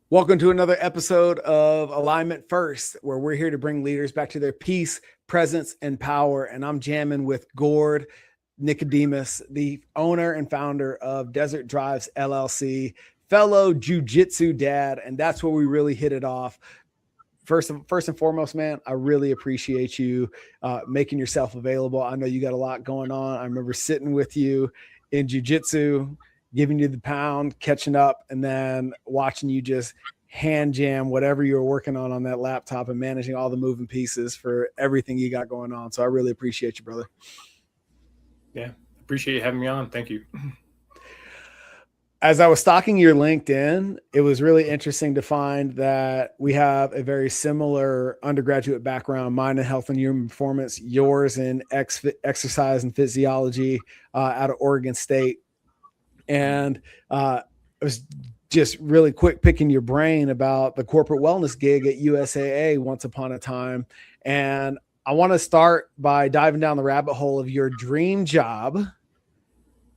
Welcome to another episode of Alignment First, where we're here to bring leaders back to their peace, presence, and power. And I'm jamming with Gord Nicodemus, the owner and founder of Desert Drives LLC, fellow jiu-jitsu dad. And that's where we really hit it off. First and foremost, man, I really appreciate you making yourself available. I know you got a lot going on. I remember sitting with you in jiu-jitsu, giving you the pound, catching up, and then watching you just hand jam whatever you were working on that laptop and managing all the moving pieces for everything you got going on. So I really appreciate you, brother. Yeah, appreciate you having me on. Thank you. As I was stalking your LinkedIn, it was really interesting to find that we have a very similar undergraduate background, mine in health and human performance, yours in exercise and physiology out of Oregon State. And I was just really quick picking your brain about the corporate wellness gig at USAA once upon a time. And I want to start by diving down the rabbit hole of your dream job,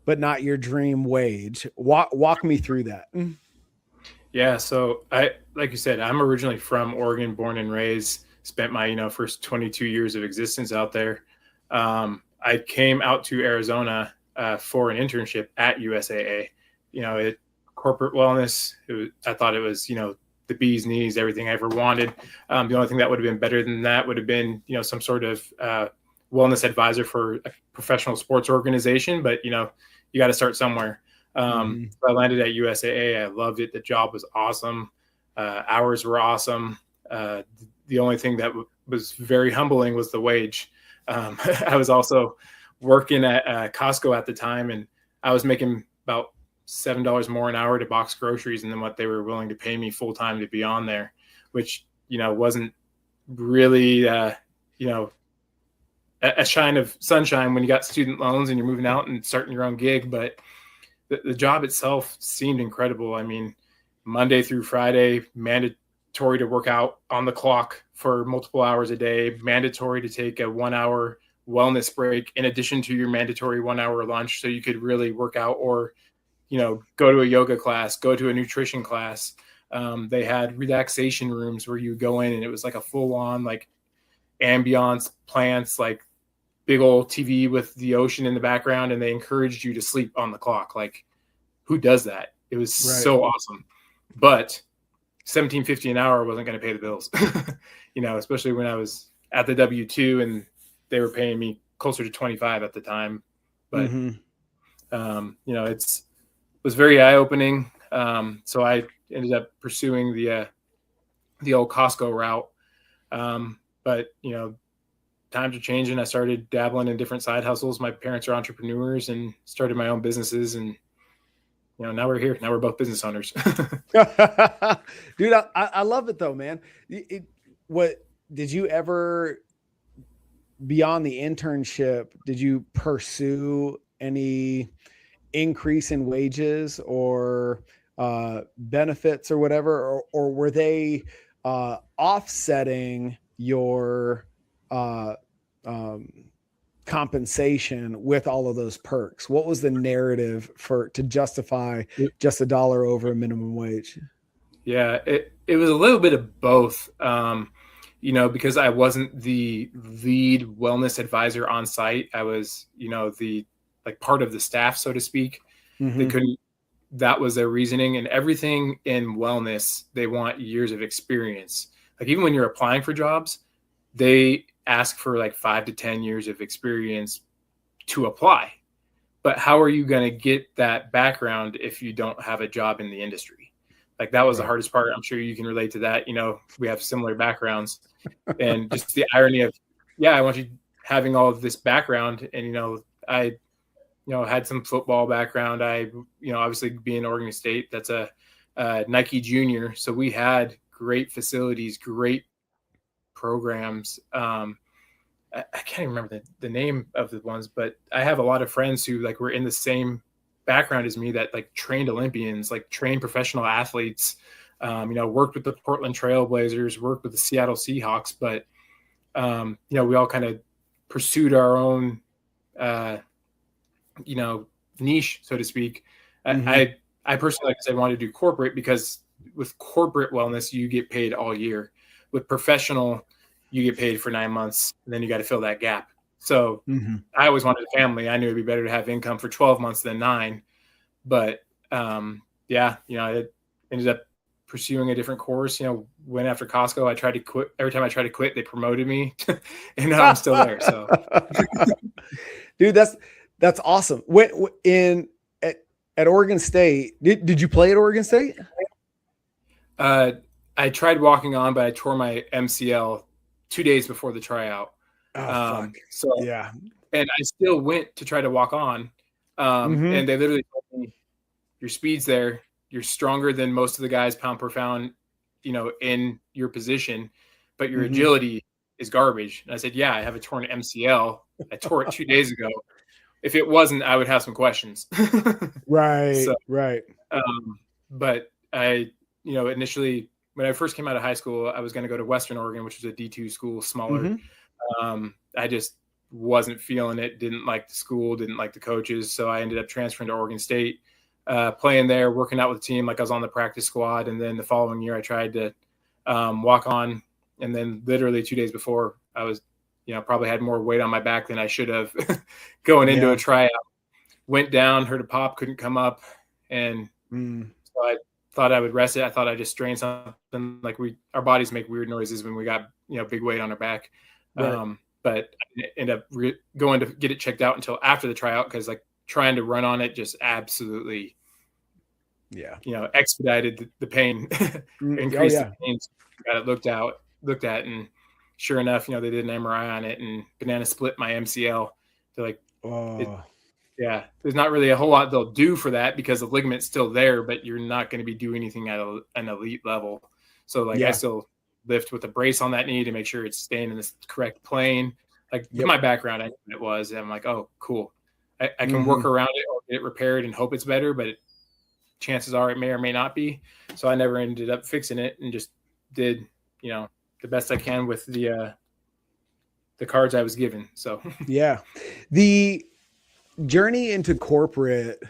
but not your dream wage. Walk me through that. Yeah, so like you said, I'm originally from Oregon, born and raised, spent my, first 22 years of existence out there. I came out to Arizona for an internship at USAA. Corporate wellness, I thought it was, the bee's knees, everything I ever wanted. The only thing that would have been better than that would have been, some sort of wellness advisor for a professional sports organization. But, you got to start somewhere. So I landed at USAA. I loved it. The job was awesome. Hours were awesome. The only thing that was very humbling was the wage. I was also working at Costco at the time, and I was making about $7 more an hour to box groceries than what they were willing to pay me full time to be on there, which, wasn't really, a shine of sunshine when you got student loans and you're moving out and starting your own gig. But the job itself seemed incredible. I mean, Monday through Friday, mandatory to work out on the clock for multiple hours a day, mandatory to take a 1 hour wellness break in addition to your mandatory 1 hour lunch. So you could really work out or, go to a yoga class, go to a nutrition class. They had relaxation rooms where you go in and it was like a full on like ambiance, plants, like big old TV with the ocean in the background, and they encouraged you to sleep on the clock. Like, who does that? It was so awesome. But $17.50 an hour wasn't going to pay the bills, especially when I was at the W-2 and they were paying me closer to 25 at the time. But, it was very eye-opening. So I ended up pursuing the old Costco route. But, times are changing. I started dabbling in different side hustles. My parents are entrepreneurs and started my own businesses. And, now we're here. Now we're both business owners. Dude, I love it though, man. What did you ever, beyond the internship, did you pursue any increase in wages or benefits or whatever, or were they offsetting your compensation with all of those perks? What was the narrative to justify just $1 over a minimum wage? Yeah, it was a little bit of both. Because I wasn't the lead wellness advisor on site. I was, the part of the staff, so to speak. That was their reasoning. And everything in wellness, they want years of experience. Like even when you're applying for jobs, they ask for like 5 to 10 years of experience to apply. But how are you going to get that background if you don't have a job in the industry? Like that was the hardest part. I'm sure you can relate to that. We have similar backgrounds, and just the irony of, I want you having all of this background. And, I, had some football background. I, obviously being Oregon State, that's a Nike junior. So we had great facilities, great programs. I can't even remember the name of the ones, but I have a lot of friends who like were in the same background as me that like trained Olympians, like trained professional athletes, worked with the Portland Trail Blazers, worked with the Seattle Seahawks, but, we all kind of pursued our own, niche, so to speak. I personally, like I said, wanted to do corporate because with corporate wellness, you get paid all year. With professional, you get paid for 9 months, and then you got to fill that gap. So I always wanted a family. I knew it'd be better to have income for 12 months than 9. But yeah, I ended up pursuing a different course. Went after Costco. I tried to quit. Every time I tried to quit, they promoted me, and now I'm still there. So, dude, that's awesome. At Oregon State, did you play at Oregon State? I tried walking on, but I tore my MCL 2 days before the tryout. Fuck. So yeah, and I still went to try to walk on, and they literally told me, "Your speed's there. You're stronger than most of the guys pound per pound, in your position, but your agility is garbage." And I said, "Yeah, I have a torn MCL. I tore it 2 days ago. If it wasn't, I would have some questions." Right. So, right. But I, initially when I first came out of high school, I was going to go to Western Oregon, which was a D2 school, smaller. I just wasn't feeling it. Didn't like the school, didn't like the coaches. So I ended up transferring to Oregon State, playing there, working out with the team. Like I was on the practice squad. And then the following year I tried to walk on. And then literally 2 days before, I was, probably had more weight on my back than I should have going into a tryout. Went down, heard a pop, couldn't come up. And so I thought I would rest it. I thought I'd just strain something. Like our bodies make weird noises when we got, big weight on our back. Right. But I ended up going to get it checked out until after the tryout, because like trying to run on it just absolutely, expedited the pain, increased the pain. Got it looked at, and sure enough, they did an MRI on it, and banana split my MCL. They're like, there's not really a whole lot they'll do for that because the ligament's still there, but you're not going to be doing anything at an elite level. So like I still lift with a brace on that knee to make sure it's staying in the correct plane. Like with my background, I knew what it was. And I'm like, oh, cool. I can work around it or get it repaired and hope it's better, but chances are it may or may not be. So I never ended up fixing it and just did, the best I can with the cards I was given. So yeah, the journey into corporate,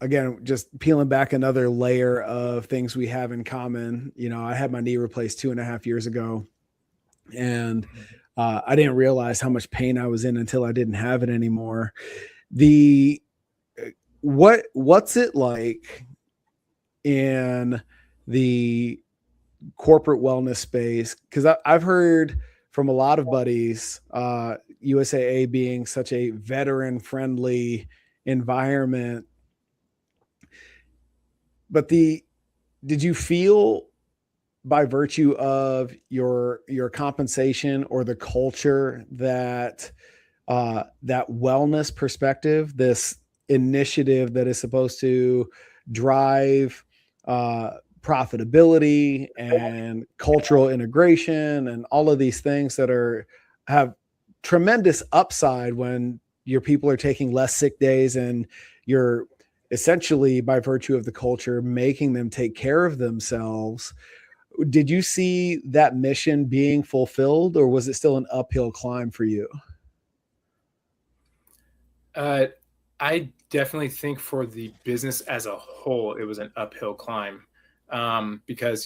again, just peeling back another layer of things we have in common. I had my knee replaced 2.5 years ago, and I didn't realize how much pain I was in until I didn't have it anymore. What's it like in the corporate wellness space? Because I've heard from a lot of buddies, USAA being such a veteran-friendly environment. But did you feel, by virtue of your compensation or the culture, that that wellness perspective, this initiative that is supposed to drive profitability and cultural integration and all of these things that have tremendous upside when your people are taking less sick days and you're essentially, by virtue of the culture, making them take care of themselves. Did you see that mission being fulfilled, or was it still an uphill climb for you? I definitely think for the business as a whole, it was an uphill climb, because,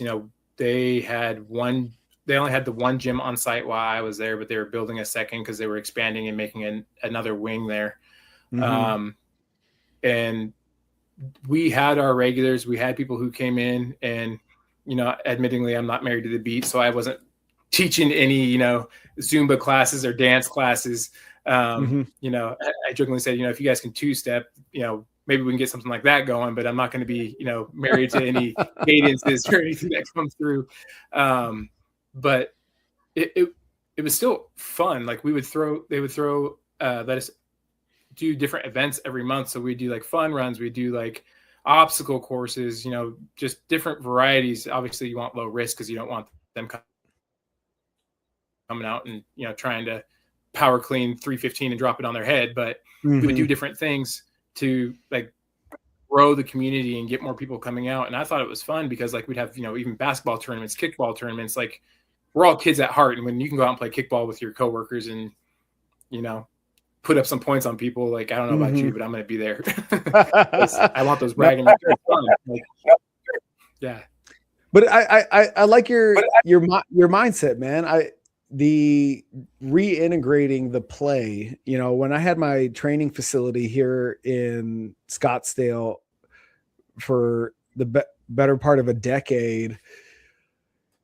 they only had the one gym on site while I was there, but they were building a second because they were expanding and making another wing there. And we had our regulars, we had people who came in, and, admittingly, I'm not married to the beat, so I wasn't teaching any, Zumba classes or dance classes. I jokingly said, if you guys can two-step, maybe we can get something like that going, but I'm not going to be, married to any cadences or anything that comes through. But it was still fun. Like they would throw, let us do different events every month. So we do like fun runs. We do like obstacle courses, just different varieties. Obviously you want low risk because you don't want them coming out and, trying to power clean 315 and drop it on their head. But we would do different things to like grow the community and get more people coming out. And I thought it was fun because like we'd have, even basketball tournaments, kickball tournaments, like we're all kids at heart. And when you can go out and play kickball with your coworkers and, put up some points on people. Like, I don't know about you, but I'm going to be there. I want those No, bragging rights. Like, yeah. but I like your mindset, man. The reintegrating the play, you know, when I had my training facility here in Scottsdale for the better part of a decade,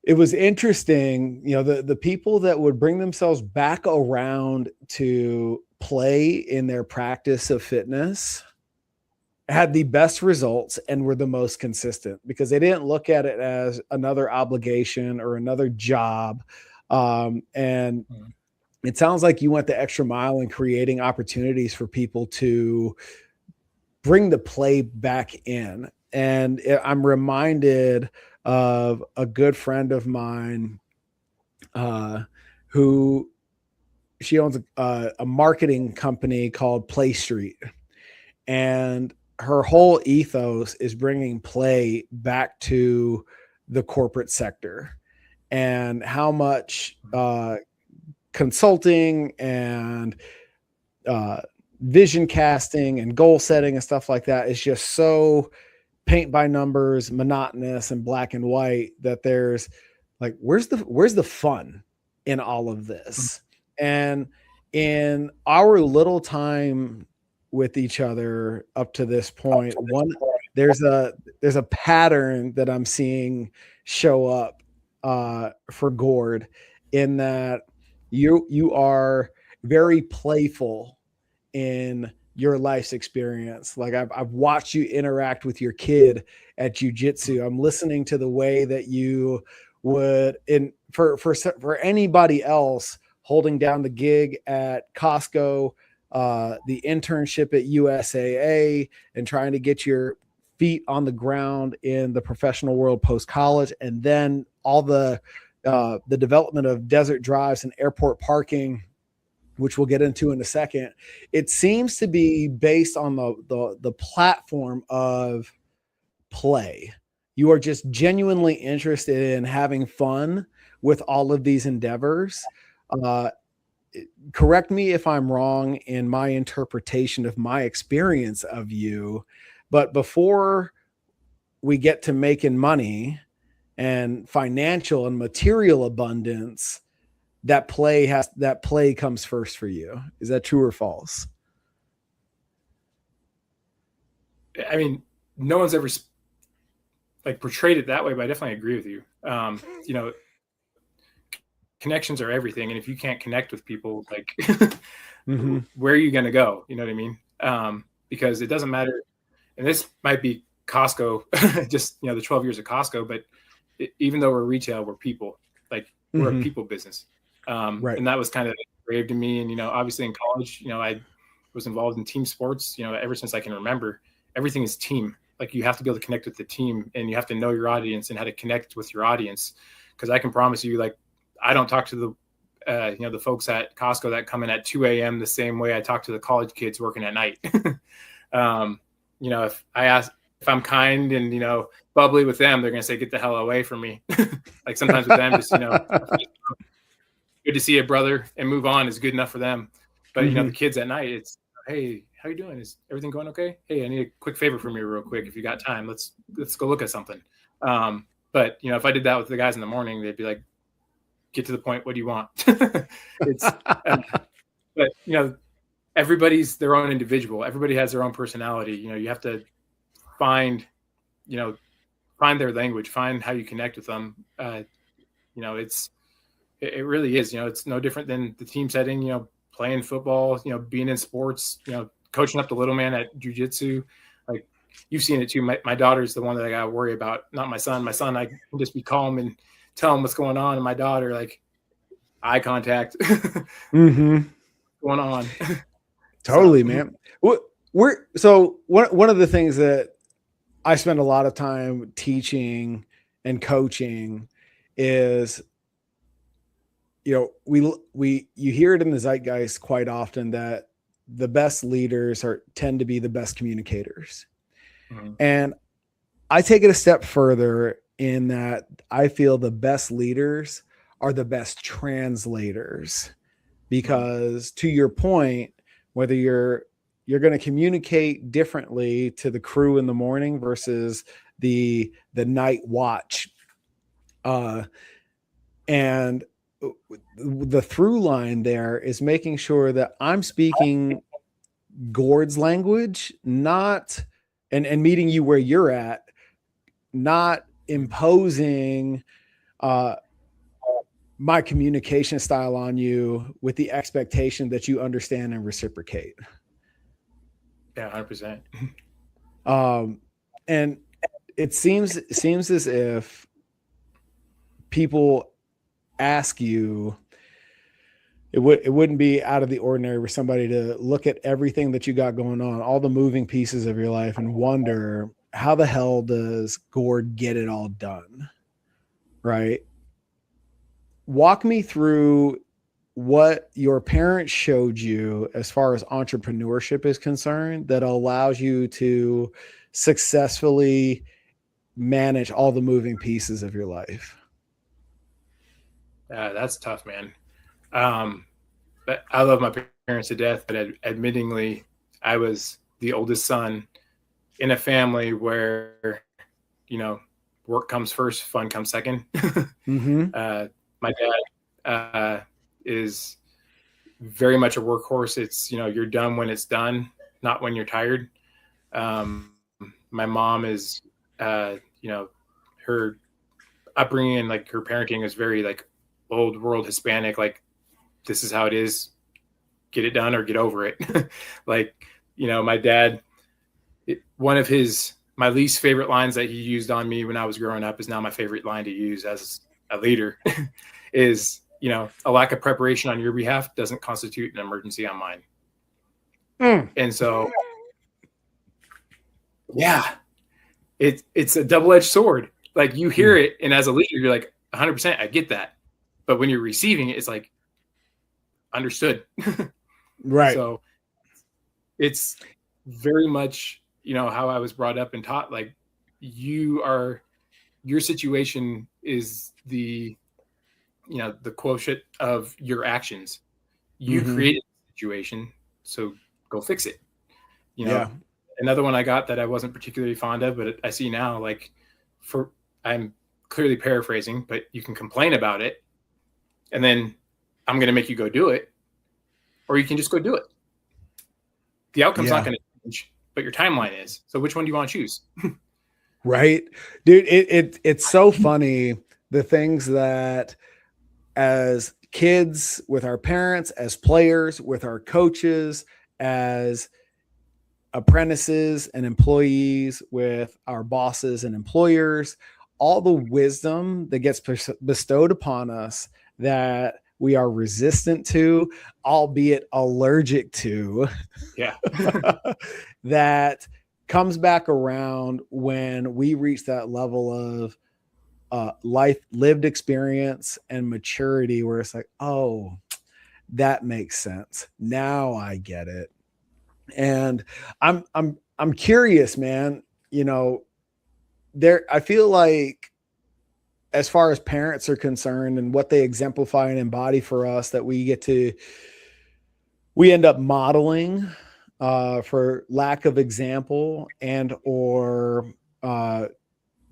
it was interesting, you know, the people that would bring themselves back around to play in their practice of fitness had the best results and were the most consistent because they didn't look at it as another obligation or another job. And it sounds like you went the extra mile in creating opportunities for people to bring the play back in. And I'm reminded of a good friend of mine who she owns a marketing company called Play Street. And her whole ethos is bringing play back to the corporate sector and how much consulting and vision casting and goal setting and stuff like that is just so paint by numbers, monotonous and black and white that there's like, where's the fun in all of this? And in our little time with each other up to this point, there's a pattern that I'm seeing show up for Gord, in that you are very playful in your life's experience. Like I've watched you interact with your kid at jiu-jitsu. I'm listening to the way that you would, for anybody else, holding down the gig at Costco, the internship at USAA, and trying to get your feet on the ground in the professional world post-college, and then all the development of desert drives and airport parking, which we'll get into in a second. It seems to be based on the platform of play. You are just genuinely interested in having fun with all of these endeavors. Correct me if I'm wrong in my interpretation of my experience of you, but before we get to making money and financial and material abundance, that play comes first for you. Is that true or false? I mean, no one's ever like portrayed it that way, but I definitely agree with you. You know, connections are everything. And if you can't connect with people, like where are you going to go? You know what I mean? Because it doesn't matter. And this might be Costco, just, you know, the 12 years of Costco, but even though we're retail, we're people. Like, we're a people business. Right. And that was kind of engraved to me. And, you know, obviously in college, you know, I was involved in team sports, you know, ever since I can remember. Everything is team. Like, you have to be able to connect with the team, and you have to know your audience and how to connect with your audience. Because I can promise you, like, I don't talk to the, you know, the folks at Costco that come in at 2 a.m. the same way I talk to the college kids working at night. You know, if I'm kind and, you know, bubbly with them, they're going to say, get the hell away from me. Like, sometimes with them, just, you know, good to see a brother and move on is good enough for them. But, you know, the kids at night, it's, hey, how you doing? Is everything going okay? Hey, I need a quick favor from you real quick. If you got time, let's go look at something. But, you know, if I did that with the guys in the morning, they'd be like, get to the point. What do you want? It's, but, you know, everybody's their own individual. Everybody has their own personality. You know, you have to find their language, find how you connect with them. You know, it really is, you know, it's no different than the team setting, you know, playing football, you know, being in sports, you know, coaching up the little man at jiu-jitsu. Like, you've seen it too. My daughter's the one that I got to worry about, not my son. My son, I can just be calm and tell him what's going on. And my daughter, like, eye contact. Going on. Totally, man. So one of the things that I spend a lot of time teaching and coaching is, you know, you hear it in the zeitgeist quite often that the best leaders tend to be the best communicators. And I take it a step further in that I feel the best leaders are the best translators, because to your point, whether you're going to communicate differently to the crew in the morning versus the night watch. And the through line there is making sure that I'm speaking Gord's language, not and meeting you where you're at, not imposing my communication style on you with the expectation that you understand and reciprocate. Yeah, 100%. And it seems as if people ask you, it wouldn't be out of the ordinary for somebody to look at everything that you got going on, all the moving pieces of your life, and wonder, how the hell does Gord get it all done? Right? Walk me through what your parents showed you as far as entrepreneurship is concerned that allows you to successfully manage all the moving pieces of your life. That's tough, man. But I love my parents to death, but admittingly, I was the oldest son in a family where, work comes first, fun comes second. My dad is very much a workhorse. It's, you're done when it's done, not when you're tired. My mom is, her upbringing and like her parenting is very like old world Hispanic. Like, this is how it is. Get it done or get over it. Like, my dad, one of my least favorite lines that he used on me when I was growing up is now my favorite line to use as a leader is, a lack of preparation on your behalf doesn't constitute an emergency on mine. And so, yeah, it's a double-edged sword. Like, you hear it, and as a leader, you're like, 100%, I get that. But when you're receiving it, it's like, understood. Right. So it's very much, how I was brought up and taught, like, your situation is the quotient of your actions. You created the situation, so go fix it. Another one I got that I wasn't particularly fond of, but I see now, like, I'm clearly paraphrasing, but you can complain about it, and then I'm going to make you go do it, or you can just go do it. The outcome's not going to change, but your timeline is. So which one do you want to choose? Right, dude. It's so funny, the things that as kids with our parents, as players with our coaches, as apprentices and employees with our bosses and employers, all the wisdom that gets bestowed upon us that we are resistant to, albeit allergic to. Yeah. That comes back around when we reach that level of life lived experience and maturity, where it's like, oh, that makes sense. Now I get it. And I'm curious, man, I feel like, as far as parents are concerned and what they exemplify and embody for us, that we end up modeling for lack of example, and or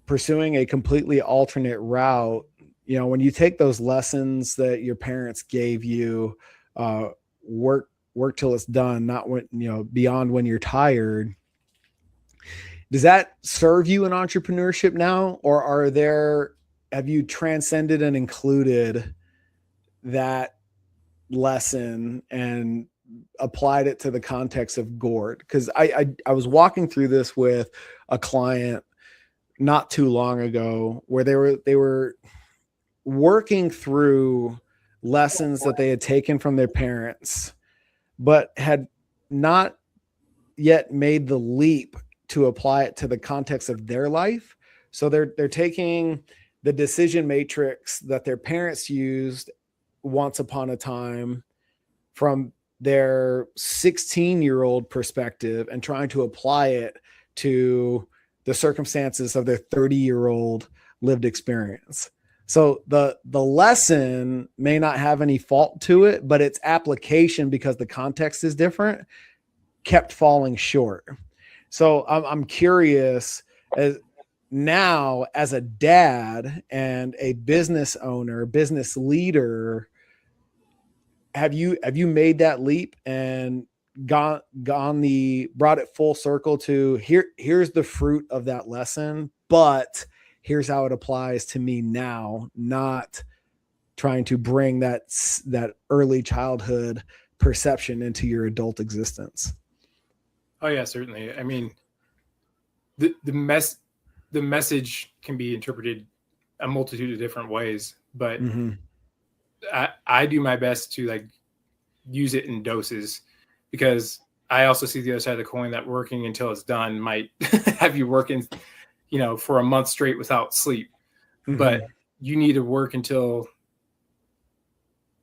pursuing a completely alternate route. When you take those lessons that your parents gave you, work till it's done, not when, beyond when you're tired. Does that serve you in entrepreneurship now, or have you transcended and included that lesson and applied it to the context of Gord? Because I was walking through this with a client not too long ago, where they were working through lessons that they had taken from their parents, but had not yet made the leap to apply it to the context of their life. So they're taking the decision matrix that their parents used once upon a time from their 16-year-old perspective and trying to apply it to the circumstances of their 30-year-old lived experience. So the lesson may not have any fault to it, but its application, because the context is different, kept falling short. So I'm curious, as now as a dad and a business owner, business leader, have you made that leap and brought it full circle to here's the fruit of that lesson, but here's how it applies to me now, not trying to bring that early childhood perception into your adult existence? Oh yeah, certainly. I mean, the message can be interpreted a multitude of different ways, but Mm-hmm. I do my best to like use it in doses, because I also see the other side of the coin that working until it's done might have you working, for a month straight without sleep. Mm-hmm. But you need to work until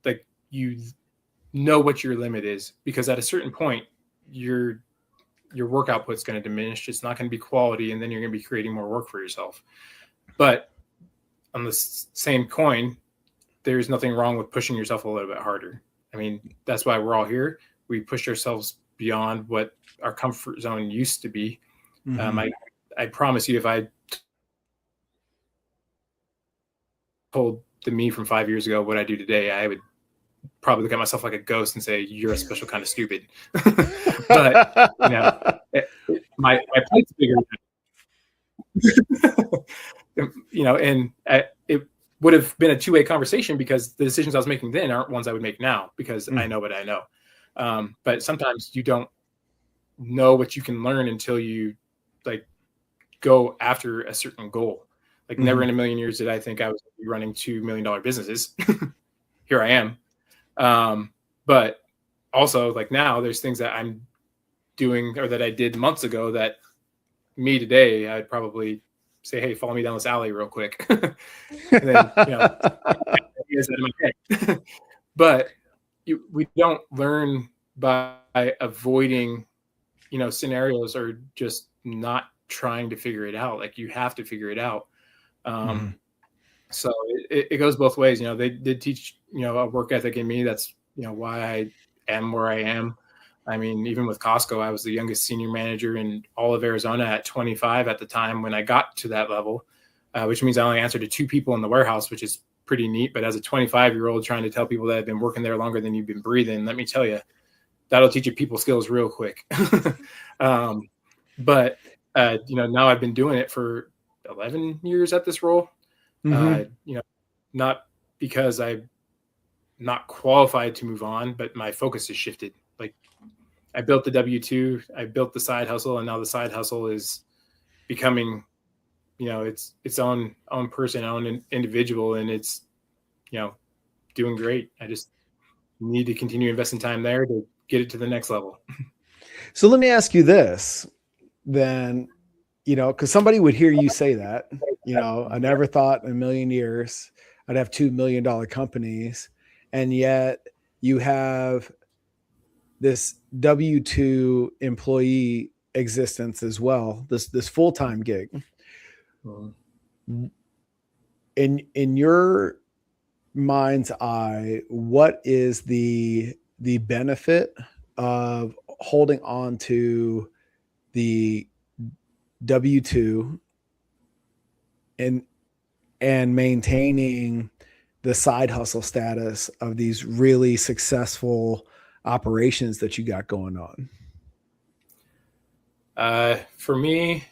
like you know what your limit is, because at a certain point your work output's going to diminish. It's not going to be quality, and then you're going to be creating more work for yourself. But on the same coin, there's nothing wrong with pushing yourself a little bit harder. I mean, that's why we're all here. We pushed ourselves beyond what our comfort zone used to be. Mm-hmm. I promise you, if I told the me from 5 years ago what I do today, I would probably look at myself like a ghost and say, "You're a special kind of stupid." But my plate's bigger. And it would have been a two-way conversation, because the decisions I was making then aren't ones I would make now, because I know what I know. But sometimes you don't know what you can learn until you like go after a certain goal. Like never in a million years did I think I was running $2 million businesses. Here I am. But also like now there's things that I'm doing or that I did months ago that me today, I'd probably say, "Hey, follow me down this alley real quick." And then, ideas out of my head. But we don't learn by avoiding, scenarios, or just not trying to figure it out. Like you have to figure it out. So it goes both ways. They did teach, a work ethic in me. That's, why I am where I am. I mean, even with Costco, I was the youngest senior manager in all of Arizona at 25 at the time when I got to that level, which means I only answered to 2 people in the warehouse, which is pretty neat. But as a 25-year-old trying to tell people that have been working there longer than you've been breathing, let me tell you, that'll teach you people skills real quick. But now I've been doing it for 11 years at this role. Not because I'm not qualified to move on, but my focus has shifted. Like I built the W-2, I built the side hustle, and now the side hustle is becoming, its own person, own individual, and it's, doing great. I just need to continue investing time there to get it to the next level. So let me ask you this then, because somebody would hear you say that, I never thought in a million years I'd have $2 million companies. And yet you have this W-2 employee existence as well, this full-time gig. In your mind's eye, what is the benefit of holding on to the W-2 and maintaining the side hustle status of these really successful operations that you got going on? For me,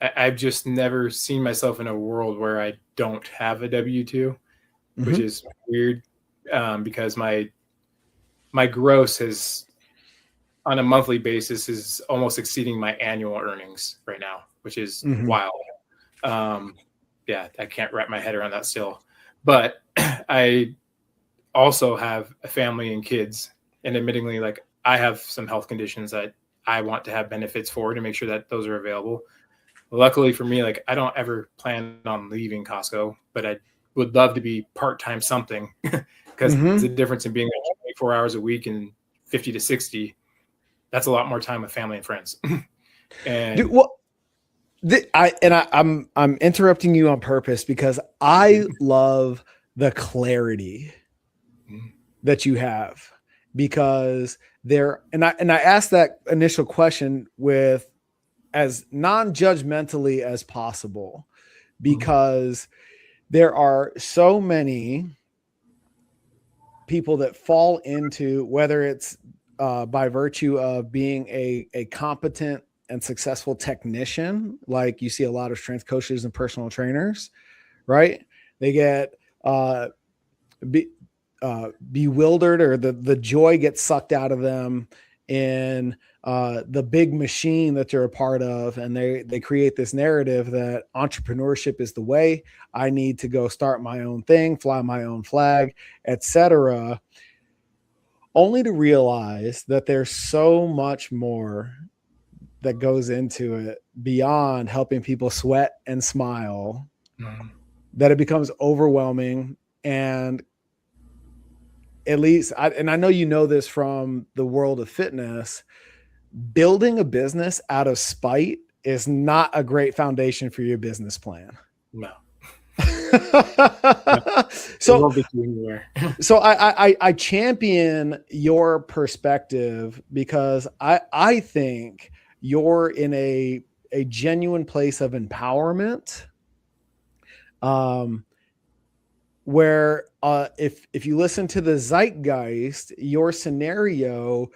I've just never seen myself in a world where I don't have a W-2, which is weird, because my gross is on a monthly basis is almost exceeding my annual earnings right now, which is wild. Yeah, I can't wrap my head around that still. But I also have a family and kids, and admittingly, like I have some health conditions that I want to have benefits for, to make sure that those are available. Luckily for me, like I don't ever plan on leaving Costco, but I would love to be part-time something, because the difference in being 24 hours a week and 50 to 60, that's a lot more time with family and friends. And I'm interrupting you on purpose because I love the clarity that you have, because I asked that initial question with as non-judgmentally as possible, because there are so many people that fall into, whether it's by virtue of being a competent and successful technician, like you see a lot of strength coaches and personal trainers, right? They get bewildered, or the joy gets sucked out of them in the big machine that they're a part of, and they create this narrative that entrepreneurship is the way. I need to go start my own thing, fly my own flag, etc., only to realize that there's so much more that goes into it beyond helping people sweat and smile, that it becomes overwhelming. And at least I know you know this from the world of fitness, building a business out of spite is not a great foundation for your business plan. No. So I champion your perspective, because I think you're in a genuine place of empowerment, where if you listen to the zeitgeist, your scenario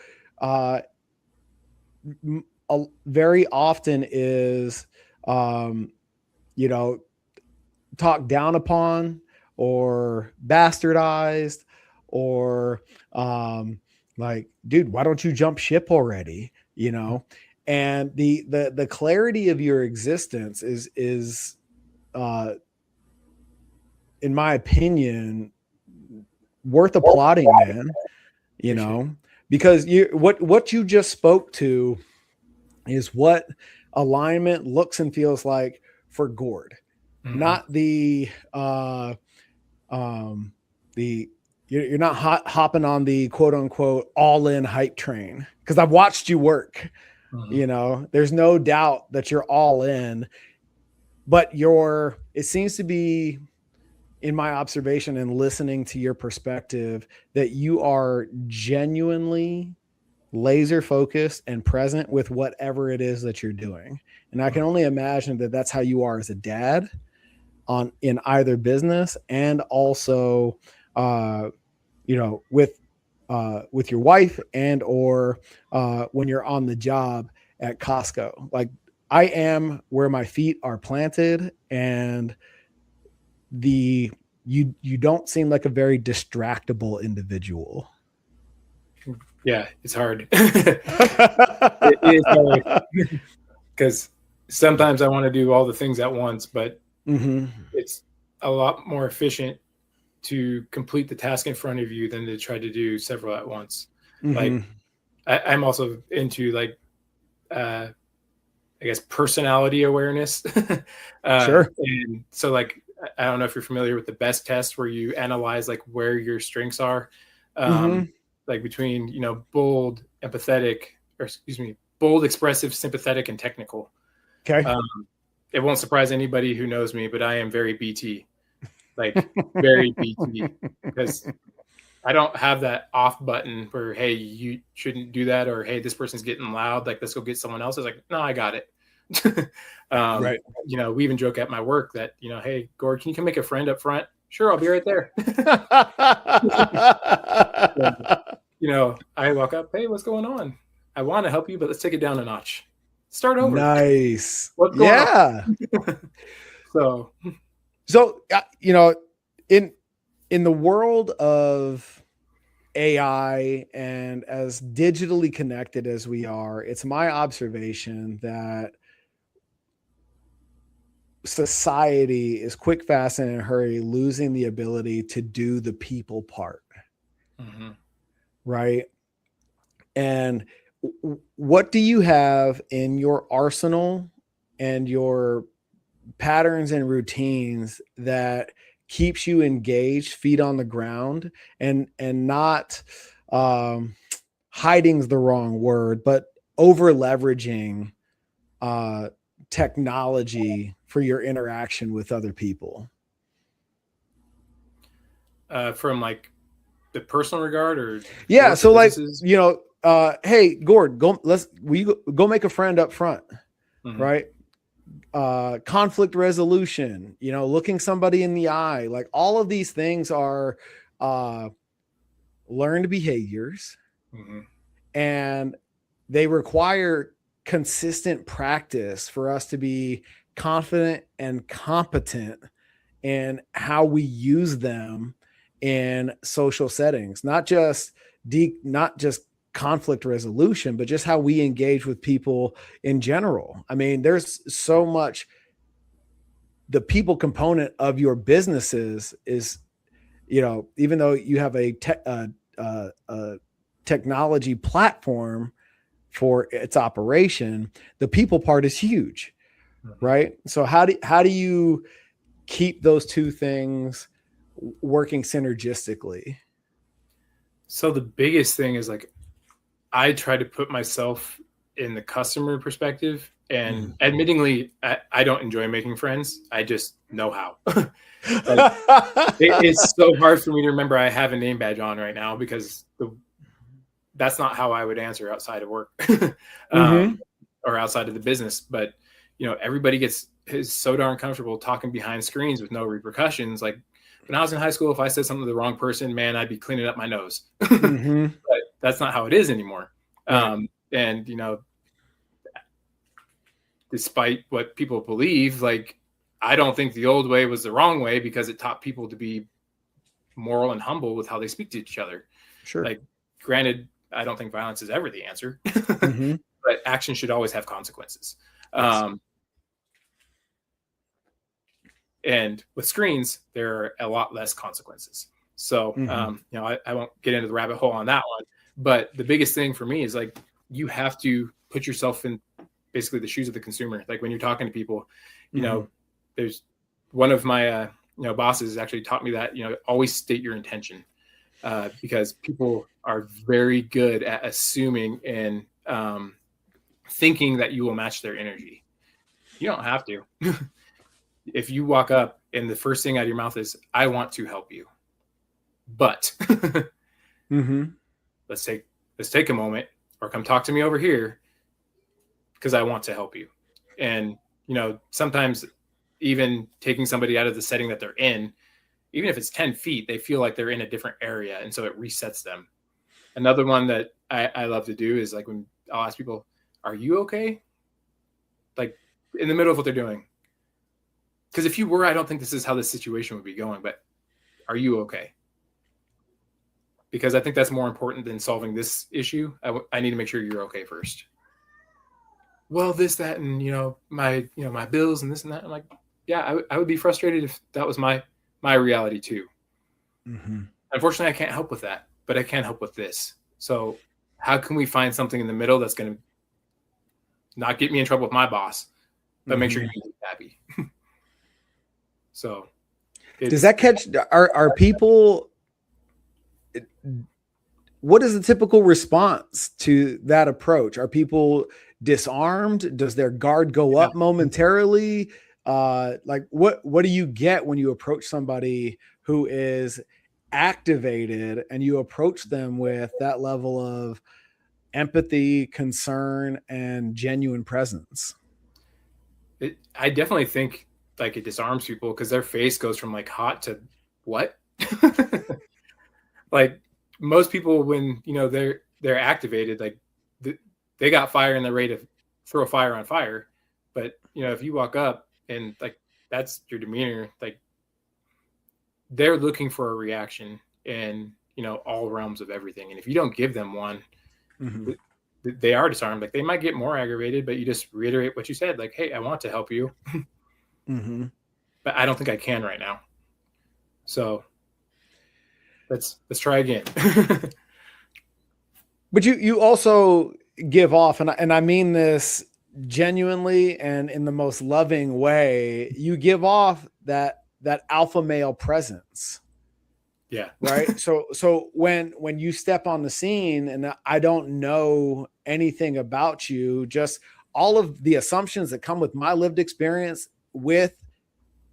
very often is talked down upon or bastardized, or like, dude, why don't you jump ship already? And the clarity of your existence is in my opinion worth applauding, man. Because what you just spoke to is what alignment looks and feels like for Gord. Not you're not hopping on the quote unquote all in hype train, because I've watched you work. There's no doubt that you're all in, but it seems to be, in my observation and listening to your perspective, that you are genuinely laser focused and present with whatever it is that you're doing. And I can only imagine that that's how you are as a dad in either business, and also, with your wife, and or when you're on the job at Costco. Like, I am where my feet are planted, and you don't seem like a very distractible individual. Yeah, it's hard. It is hard, because sometimes I want to do all the things at once, but it's a lot more efficient to complete the task in front of you than to try to do several at once. Like, I'm also into, like, I guess, personality awareness. Sure. And so, like, I don't know if you're familiar with the BEST test, where you analyze, like, where your strengths are, like between, bold, empathetic, or bold, expressive, sympathetic, and technical. Okay. It won't surprise anybody who knows me, but I am very BT, like very BT, because I don't have that off button where, hey, you shouldn't do that, or hey, this person's getting loud, like, let's go get someone else. It's like, no, I got it. Right. We even joke at my work that, hey, Gord, can you come make a friend up front? Sure, I'll be right there. I walk up, hey, what's going on? I want to help you, but let's take it down a notch. Start over. Nice. What's going on? So, in the world of AI, and as digitally connected as we are, it's my observation that society is quick, fast, and in a hurry losing the ability to do the people part. Right. And what do you have in your arsenal and your patterns and routines that keeps you engaged, feet on the ground, and not hiding's the wrong word, but over leveraging technology for your interaction with other people? From like the personal regard or Yeah. work or So like, businesses. hey, Gord, go make a friend up front, Mhm. right? Conflict resolution, looking somebody in the eye, like all of these things are uh, learned behaviors, Mhm. and they require consistent practice for us to be confident and competent in how we use them in social settings, not just conflict resolution, but just how we engage with people in general. I mean, there's so much. The people component of your businesses is, even though you have a technology platform for its operation, the people part is huge, Mhm. right? So how do you keep those two things working synergistically? So the biggest thing is like I try to put myself in the customer perspective. And Mm. admittingly, I don't enjoy making friends. I just know how. Like it's so hard for me to remember I have a name badge on right now because that's not how I would answer outside of work Mm-hmm. um, or outside of the business. But everybody is so darn comfortable talking behind screens with no repercussions. Like when I was in high school, if I said something to the wrong person, man, I'd be cleaning up my nose. But Mm-hmm. that's not how it is anymore. Right. And despite what people believe, like I don't think the old way was the wrong way because it taught people to be moral and humble with how they speak to each other. Sure. Like, granted, I don't think violence is ever the answer, Mm-hmm. but action should always have consequences. Yes. And with screens, there are a lot less consequences. So, Mm-hmm. I won't get into the rabbit hole on that one. But the biggest thing for me is like you have to put yourself in basically the shoes of the consumer. Like when you're talking to people, Mm-hmm. there's one of my bosses actually taught me that always state your intention because people are very good at assuming and thinking that you will match their energy. You don't have to. If you walk up and the first thing out of your mouth is, I want to help you, but Mm-hmm. let's take a moment or come talk to me over here because I want to help you. And, sometimes even taking somebody out of the setting that they're in, even if it's 10 feet, they feel like they're in a different area. And so it resets them. Another one that I love to do is like when I'll ask people, are you okay? Like in the middle of what they're doing. Because if you were, I don't think this is how this situation would be going, but are you okay? Because I think that's more important than solving this issue. I need to make sure you're okay first. Well, this, that, and my bills and this and that. I'm like, yeah, I would be frustrated if that was my reality too. Mm-hmm. Unfortunately, I can't help with that, but I can help with this. So, how can we find something in the middle that's going to not get me in trouble with my boss, but make sure Mm-hmm. you're happy? So, Does it's that catch are people, what is the typical response to that approach? Are people disarmed? Does their guard go yeah, up momentarily? Like what do you get when you approach somebody who is activated and you approach them with that level of empathy, concern, and genuine presence? I definitely think like it disarms people because their face goes from like hot to what? Like most people when they're activated, like they got fire and they're ready to throw fire on fire. But if you walk up and like that's your demeanor, like they're looking for a reaction in all realms of everything. And if you don't give them one, Mm-hmm. they are disarmed. Like they might get more aggravated, but you just reiterate what you said, like, hey, I want to help you, Mm-hmm. but I don't think I can right now. So let's try again. But you also give off, and I mean this genuinely and in the most loving way. You give off that alpha male presence, Yeah. right? So when you step on the scene and I don't know anything about you, just all of the assumptions that come with my lived experience with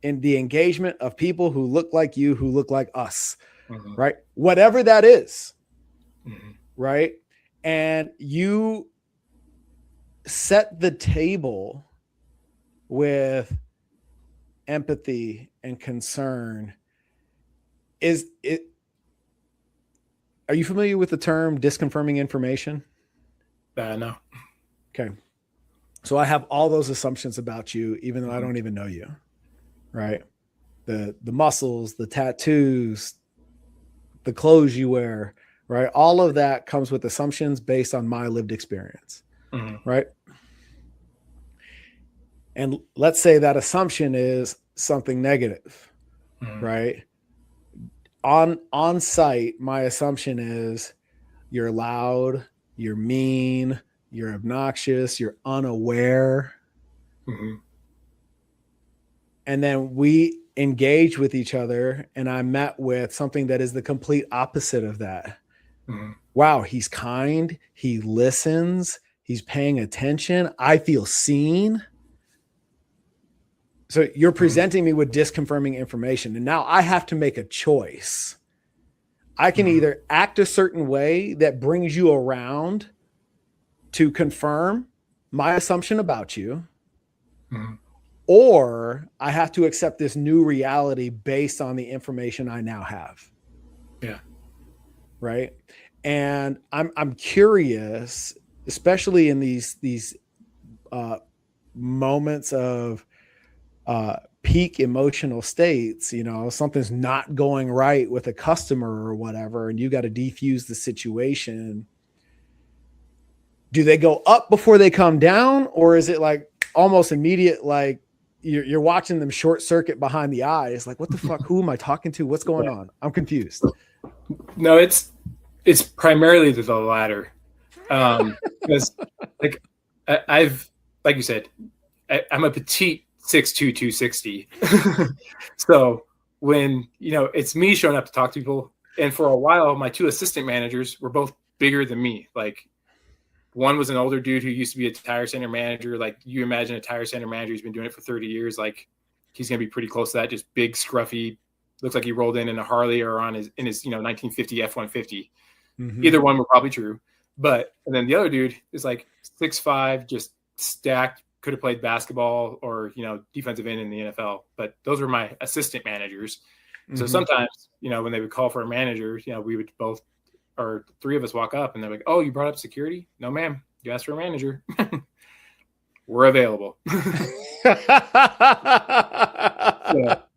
in the engagement of people who look like you, who look like us, right? Whatever that is, right? And you set the table with empathy and concern. Are you familiar with the term disconfirming information? No. Okay. So I have all those assumptions about you, even though I don't even know you, right? The muscles, the tattoos, the clothes you wear, right? All of that comes with assumptions based on my lived experience, right? And let's say that assumption is something negative, right? On site, my assumption is you're loud, you're mean, you're obnoxious, you're unaware. And then we engage with each other, and I met with something that is the complete opposite of that. Wow, he's kind, he listens, he's paying attention, I feel seen. So you're presenting me with disconfirming information, and now I have to make a choice. I can either act a certain way that brings you around to confirm my assumption about you, or I have to accept this new reality based on the information I now have. Yeah. Right. And I'm curious, especially in these moments of peak emotional states, you know, something's not going right with a customer or whatever, and you got to defuse the situation. Do they go up before they come down, or is it like almost immediate, like you're watching them short circuit behind the eyes? Like, what the fuck? Who am I talking to? What's going on? I'm confused. No, it's primarily the latter. Because like I've, like you said, I'm a petite 6'2", 260. So when, you know, it's me showing up to talk to people, and for a while, my two assistant managers were both bigger than me. Like, one was an older dude who used to be a tire center manager. Like, you imagine a tire center manager who's been doing it for 30 years. Like, he's going to be pretty close to that. Just big, scruffy, looks like he rolled in a Harley or in his 1950 F-150. Either one were probably true. But, and then the other dude is like 6'5", just stacked, could have played basketball or, you know, defensive end in the NFL. But those were my assistant managers. So sometimes, you know, when they would call for a manager, you know, we would both, or three of us, walk up and they're like, "Oh, you brought up security?" "No, ma'am. You asked for a manager." "We're available." So,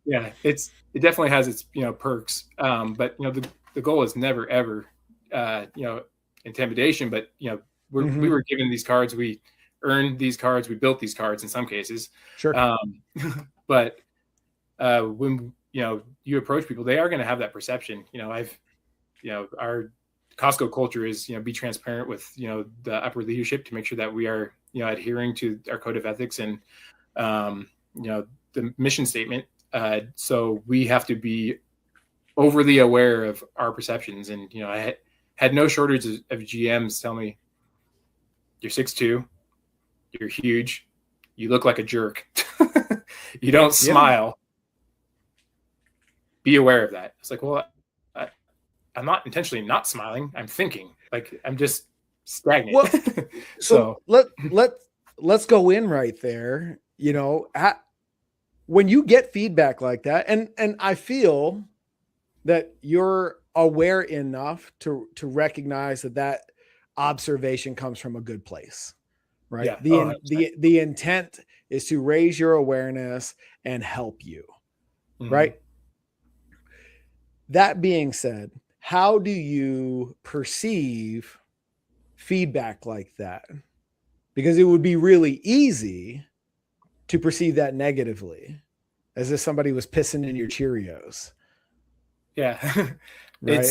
yeah, it definitely has its, you know, perks. But, you know, the goal is never, ever, you know, intimidation, but, you know, we were given these cards, we earned these cards, we built these cards in some cases. Sure. But when, you know, you approach people, they are going to have that perception. You know, our Costco culture is, you know, be transparent with, you know, the upper leadership to make sure that we are, you know, adhering to our code of ethics and, you know, the mission statement. So we have to be overly aware of our perceptions. And, you know, I had no shortage of GMs tell me, "You're 6'2", you're huge, you look like a jerk, you don't smile. Be aware of that." It's like, well, I'm not intentionally not smiling. I'm thinking, like, I'm just stagnant. Well, so let's go in right there. You know, when you get feedback like that, and I feel that you're aware enough to recognize that observation comes from a good place, right? Yeah. The intent is to raise your awareness and help you, right? That being said, how do you perceive feedback like that? Because it would be really easy to perceive that negatively, as if somebody was pissing in your Cheerios. Yeah. Right.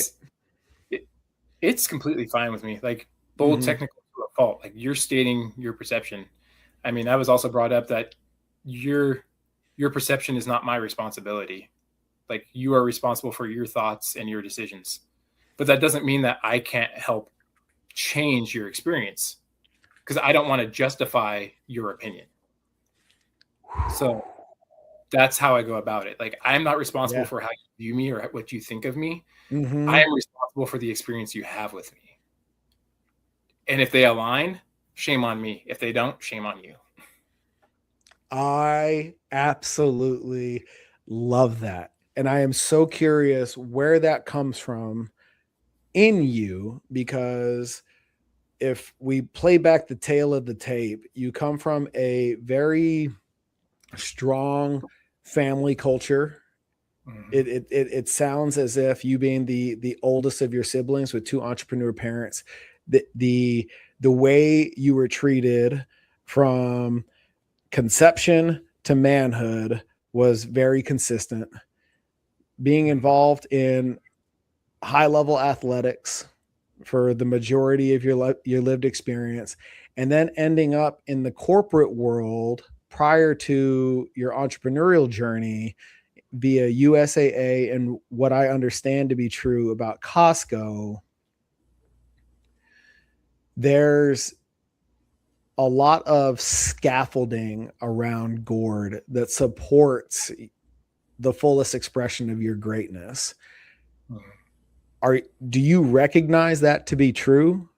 It's completely fine with me. Like, bold technical to a fault. Like, you're stating your perception. I mean, I was also brought up that your perception is not my responsibility. Like, you are responsible for your thoughts and your decisions. But that doesn't mean that I can't help change your experience. because I don't want to justify your opinion. So that's how I go about it. Like, I'm not responsible for how you view me or what you think of me. Mm-hmm. I am responsible for the experience you have with me. And if they align, shame on me. If they don't, shame on you. I absolutely love that. And I am so curious where that comes from in you, because if we play back the tail of the tape, you come from a very strong family culture. Mm-hmm. It sounds as if you being the oldest of your siblings with two entrepreneur parents, the way you were treated from conception to manhood was very consistent. Being involved in high level athletics for the majority of your lived experience, and then ending up in the corporate world prior to your entrepreneurial journey via USAA and what I understand to be true about Costco. There's a lot of scaffolding around Gord that supports the fullest expression of your greatness. Do you recognize that to be true?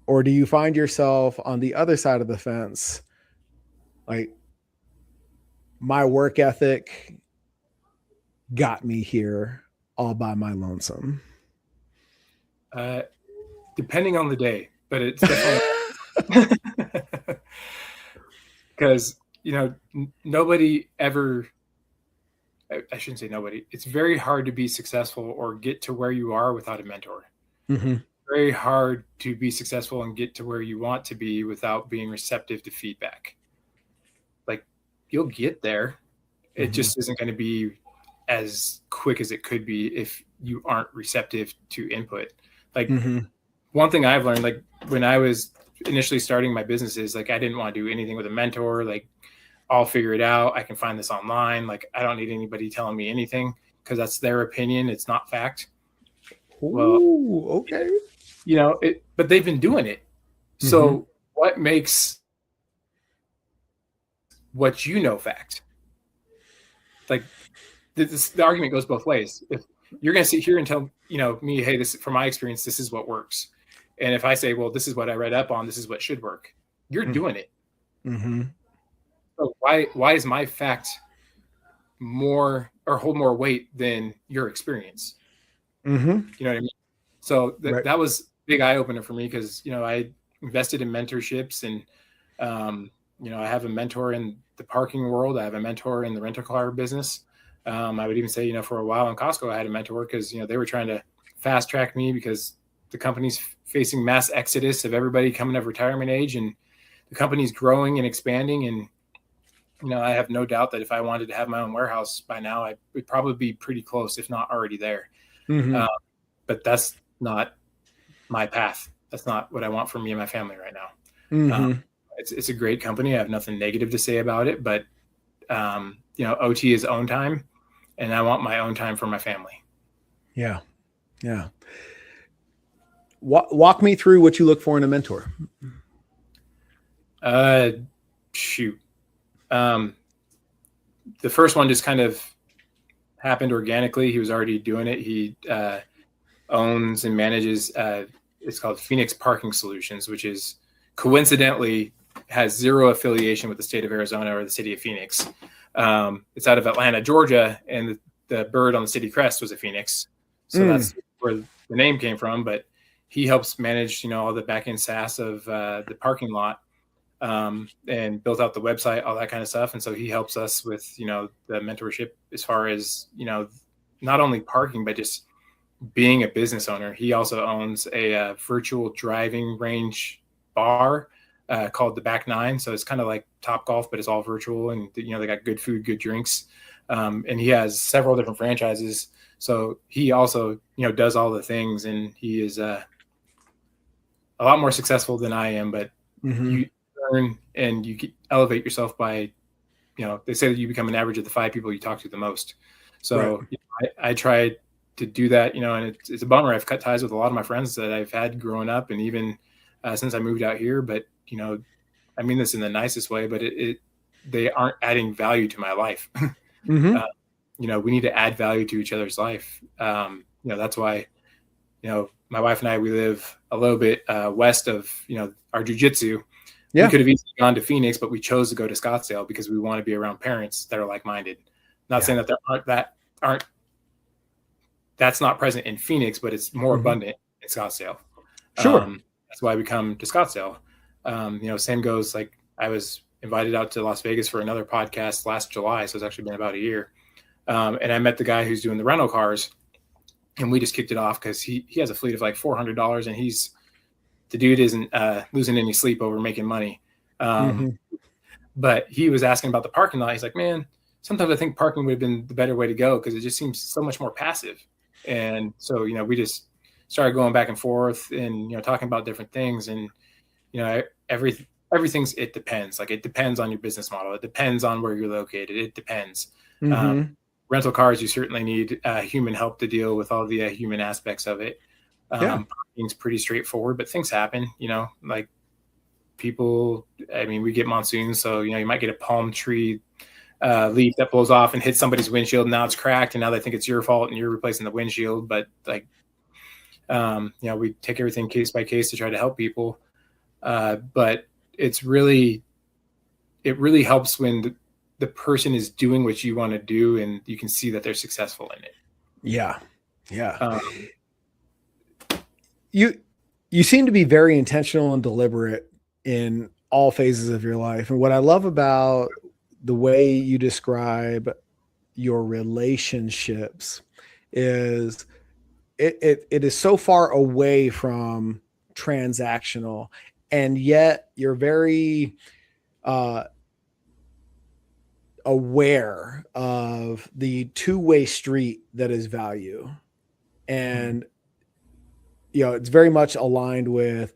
Or do you find yourself on the other side of the fence? Like, my work ethic got me here all by my lonesome. Depending on the day, but it's definitely because, nobody ever, I shouldn't say nobody. It's very hard to be successful or get to where you are without a mentor. Mm-hmm. Very hard to be successful and get to where you want to be without being receptive to feedback. Like, you'll get there. It just isn't going to be as quick as it could be if you aren't receptive to input. Like, one thing I've learned, like when I was initially starting my businesses, like I didn't want to do anything with a mentor. Like, I'll figure it out. I can find this online. Like, I don't need anybody telling me anything because that's their opinion. It's not fact. Ooh, well, okay. But they've been doing it. So what makes what fact? Like, the argument goes both ways. If you're going to sit here and tell me, hey, this from my experience, this is what works, and if I say, well, this is what I read up on, this is what should work, you're doing it. So why is my fact more or hold more weight than your experience? You know what I mean? So that was a big eye opener for me because I invested in mentorships, and I have a mentor in the parking world. I have a mentor in the rental car business. I would even say, for a while in Costco, I had a mentor because, they were trying to fast track me because the company's facing mass exodus of everybody coming of retirement age, and the company's growing and expanding. And, I have no doubt that if I wanted to have my own warehouse by now, I would probably be pretty close, if not already there. But that's not my path. That's not what I want for me and my family right now. It's a great company. I have nothing negative to say about it, but OT is own time, and I want my own time for my family. Yeah. Walk me through what you look for in a mentor. Shoot. The first one just kind of happened organically. He was already doing it. He owns and manages, it's called Phoenix Parking Solutions, which is coincidentally has zero affiliation with the state of Arizona or the city of Phoenix. It's out of Atlanta, Georgia, and the bird on the city crest was a phoenix. So that's where the name came from. But he helps manage, all the back end SaaS of the parking lot, and built out the website, all that kind of stuff. And so he helps us with, the mentorship as far as, not only parking, but just being a business owner. He also owns a virtual driving range bar called the Back Nine. So it's kind of like Top Golf, but it's all virtual, and they got good food, good drinks, and he has several different franchises. So he also does all the things, and he is a lot more successful than I am. But you learn and you elevate yourself by, they say that you become an average of the 5 people you talk to the most. So I try to do that, and it's a bummer. I've cut ties with a lot of my friends that I've had growing up, and even since I moved out here. But, I mean this in the nicest way, but they aren't adding value to my life. Mm-hmm. We need to add value to each other's life. That's why, my wife and I, we live a little bit west of, our jujitsu. Yeah. We could have easily gone to Phoenix, but we chose to go to Scottsdale because we want to be around parents that are like-minded. Not saying that that's not present in Phoenix, but it's more abundant in Scottsdale. Sure. That's why we come to Scottsdale. Same goes, like, I was invited out to Las Vegas for another podcast last July. So it's actually been about a year. And I met the guy who's doing the rental cars, and we just kicked it off because he has a fleet of like $400, and the dude isn't losing any sleep over making money. But he was asking about the parking lot. He's like, man, sometimes I think parking would have been the better way to go because it just seems so much more passive. And so, we just started going back and forth and, talking about different things. And, everything's, it depends. Like, it depends on your business model. It depends on where you're located. It depends. Rental cars, you certainly need human help to deal with all the human aspects of it. Parking's pretty straightforward, but things happen, like people, I mean, we get monsoons. So, you might get a palm tree leaf that blows off and hits somebody's windshield, and now it's cracked, and now they think it's your fault and you're replacing the windshield. But like, we take everything case by case to try to help people. But it really helps when the person is doing what you want to do and you can see that they're successful in it. Yeah. You seem to be very intentional and deliberate in all phases of your life. And what I love about the way you describe your relationships is it is so far away from transactional, and yet you're very aware of the two-way street that is value. And it's very much aligned with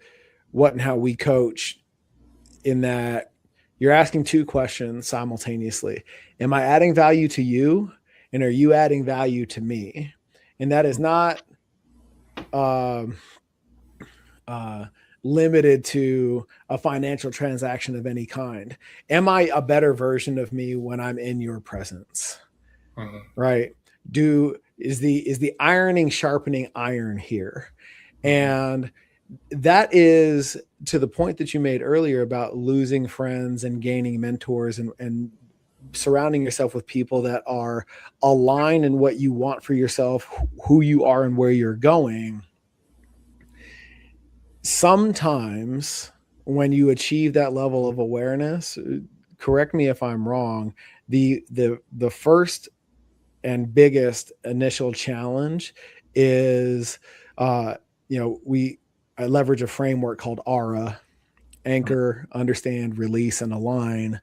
what and how we coach, in that you're asking two questions simultaneously. Am I adding value to you? And are you adding value to me? And that is not limited to a financial transaction of any kind. Am I a better version of me when I'm in your presence? Right? Is the ironing sharpening iron here? And that is to the point that you made earlier about losing friends and gaining mentors and surrounding yourself with people that are aligned in what you want for yourself, who you are and where you're going. Sometimes when you achieve that level of awareness, correct me if I'm wrong, the first and biggest initial challenge is, I leverage a framework called ARA: anchor, understand, release, and align.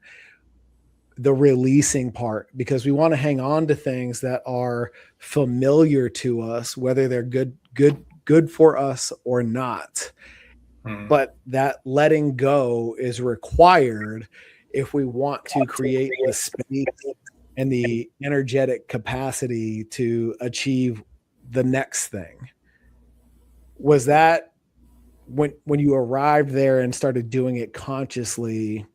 The releasing part, because we want to hang on to things that are familiar to us, whether they're good for us or not. But that letting go is required if we want to create the space and the energetic capacity to achieve the next thing. Was that when you arrived there and started doing it consciously,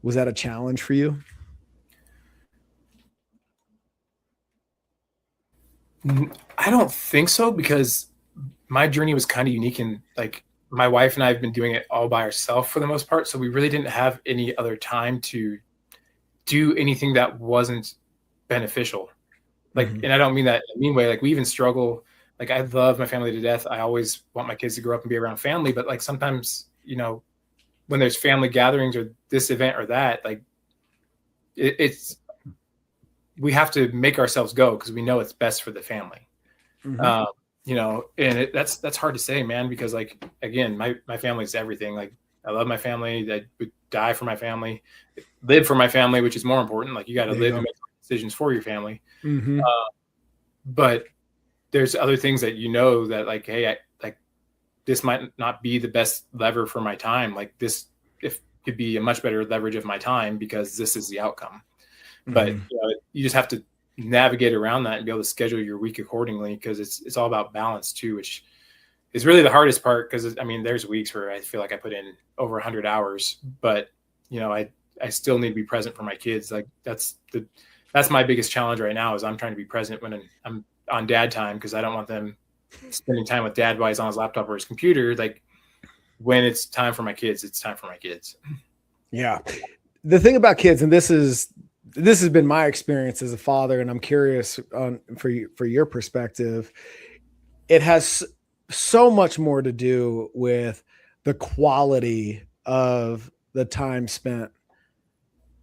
was that a challenge for you? I don't think so, because my journey was kind of unique, and like, my wife and I have been doing it all by ourselves for the most part. So we really didn't have any other time to do anything that wasn't beneficial. Like, and I don't mean that in a mean way. Like, we even struggle. Like, I love my family to death. I always want my kids to grow up and be around family. But like, sometimes, when there's family gatherings or this event or that, like, we have to make ourselves go because we know it's best for the family. And that's hard to say, man, because like, again, my family is everything. Like, I love my family. I would die for my family, live for my family, which is more important. Like, you got to live and make decisions for your family. But there's other things that, that like, hey, this might not be the best lever for my time. Like, this could be a much better leverage of my time because this is the outcome. But you just have to navigate around that and be able to schedule your week accordingly, because it's all about balance too, which is really the hardest part, because I mean, there's weeks where I feel like I put in over 100 hours, but you know, I still need to be present for my kids. Like that's my biggest challenge right now, is I'm trying to be present when I'm on dad time, because I don't want them spending time with dad while he's on his laptop or his computer. Like when it's time for my kids, it's time for my kids. Yeah. The thing about kids, and this has been my experience as a father, and I'm curious for your perspective, it has so much more to do with the quality of the time spent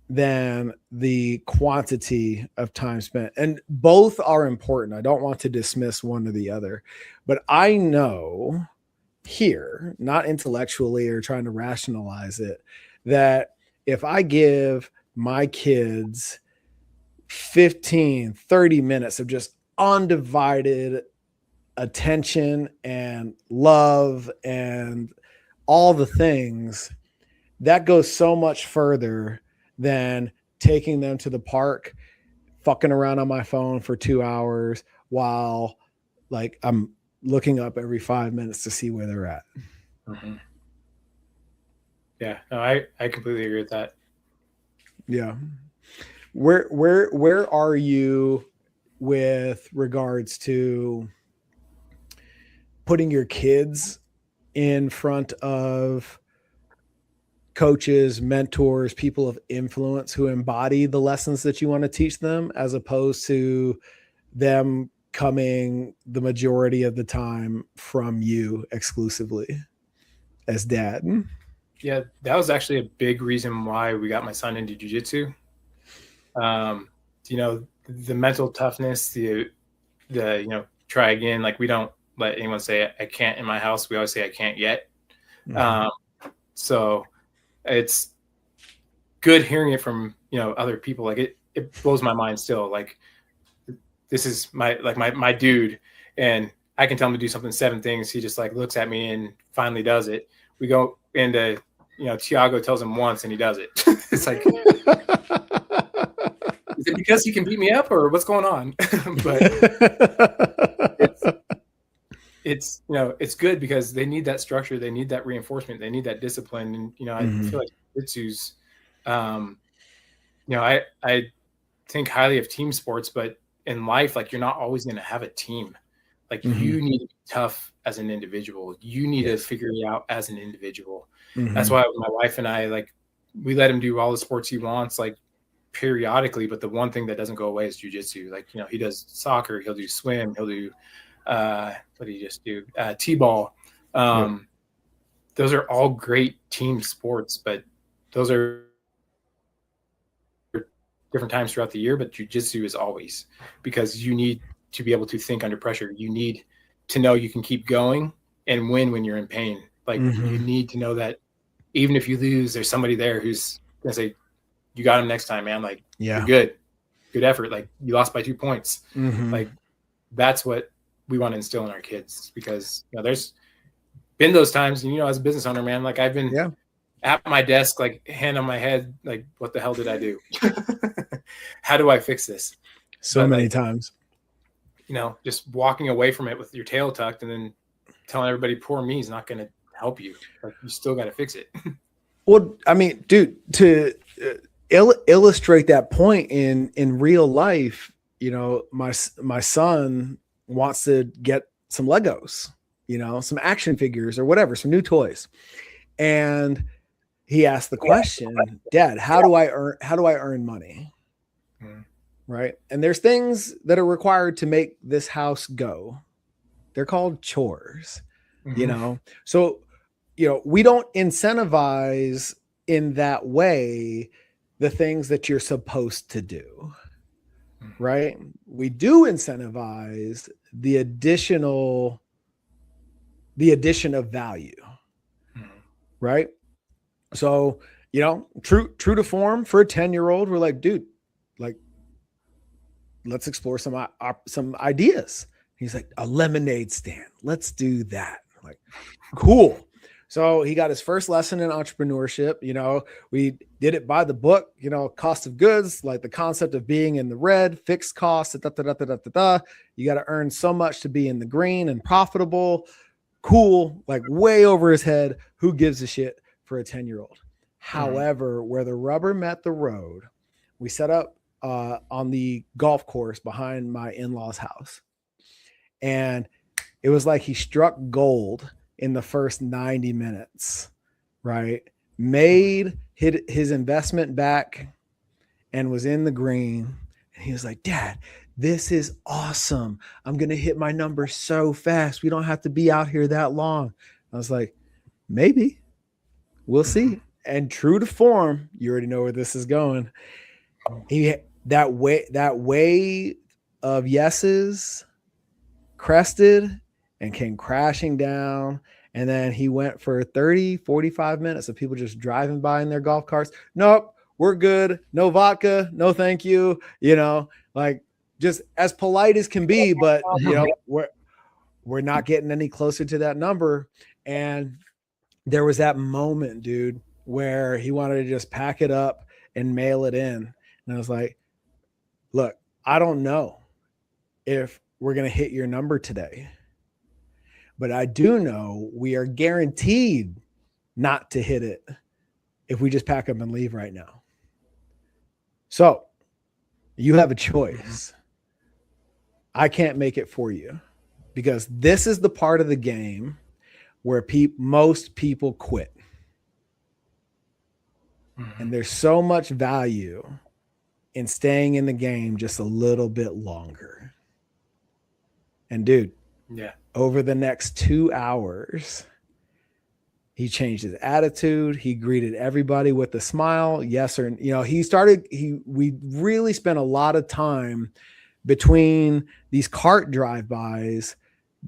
than the quantity of time spent. And both are important. I don't want to dismiss one or the other, but I know here, not intellectually or trying to rationalize it, that if I give my kids 15, 30 minutes of just undivided attention and love and all the things, that goes so much further than taking them to the park, fucking around on my phone for 2 hours while like I'm looking up every 5 minutes to see where they're at. Mm-hmm. Yeah, no, I completely agree with that. Yeah. Where are you with regards to putting your kids in front of coaches, mentors, people of influence who embody the lessons that you want to teach them, as opposed to them coming the majority of the time from you exclusively as dad? Yeah, that was actually a big reason why we got my son into jiu-jitsu. You know, the mental toughness, the you know, try again. Like we don't let anyone say I can't in my house. We always say I can't yet. Mm-hmm. So it's good hearing it from, you know, other people. Like it blows my mind still. Like this is my dude, and I can tell him to do something 7 things. He just like looks at me and finally does it. We go into, you know, Tiago tells him once and he does it. It's like, is it because he can beat me up or what's going on? But it's, you know, it's good because they need that structure. They need that reinforcement. They need that discipline. And, you know, I feel like jiu-jitsu's, you know, I think highly of team sports, but in life, like you're not always going to have a team. Like you need to be tough as an individual. You need to figure it out as an individual. That's why my wife and I, like, we let him do all the sports he wants, like periodically. But the one thing that doesn't go away is jiu-jitsu. Like, you know, he does soccer, he'll do swim, he'll do, what did he just do? T-ball. Those are all great team sports, but those are different times throughout the year. But jiu-jitsu is always, because you need to be able to think under pressure. You need to know you can keep going and win when you're in pain. Like you need to know that even if you lose, there's somebody there who's gonna say, you got him next time, man. Like, you're good effort. Like you lost by 2 points. Like that's what we want to instill in our kids, because, you know, there's been those times, and, you know, as a business owner, man, like I've been at my desk, like hand on my head, like, what the hell did I do? How do I fix this? So many times. You know, just walking away from it with your tail tucked and then telling everybody poor me is not going to help you. Like, you still got to fix it. Well, I mean, dude, to illustrate that point in real life, you know, my son wants to get some Legos, you know, some action figures or whatever, some new toys. And he asked the question, Dad, how do I earn money? Right. And there's things that are required to make this house go. They're called chores, you know? So, you know, we don't incentivize in that way the things that you're supposed to do, right? We do incentivize the addition of value, right? So, you know, true to form for a 10-year-old, we're like, dude, like, let's explore some ideas. He's like, a lemonade stand. Let's do that. I'm like, cool. So he got his first lesson in entrepreneurship. You know, we did it by the book, you know, cost of goods, like the concept of being in the red, fixed costs, You got to earn so much to be in the green and profitable. Cool, like way over his head. Who gives a shit for a 10-year-old? Mhm. However, where the rubber met the road, we set up on the golf course behind my in-laws' house. And it was like he struck gold in the first 90 minutes, right? Made his investment back and was in the green. And he was like, Dad, this is awesome. I'm going to hit my number so fast. We don't have to be out here that long. I was like, maybe. We'll see. And true to form, you already know where this is going. He that way of yeses crested and came crashing down. And then he went for 30, 45 minutes of people just driving by in their golf carts. Nope, we're good. No vodka. No, thank you. Like just as polite as can be, but we're not getting any closer to that number. And there was that moment, dude, where he wanted to just pack it up and mail it in. And I was like, look, I don't know if we're going to hit your number today, but I do know we are guaranteed not to hit it if we just pack up and leave right now. So you have a choice. I can't make it for you because this is the part of the game where most people quit. And there's so much value in staying in the game just a little bit longer. And dude, over the next 2 hours, he changed his attitude. He greeted everybody with a smile. Yes, or we really spent a lot of time between these cart drive-bys,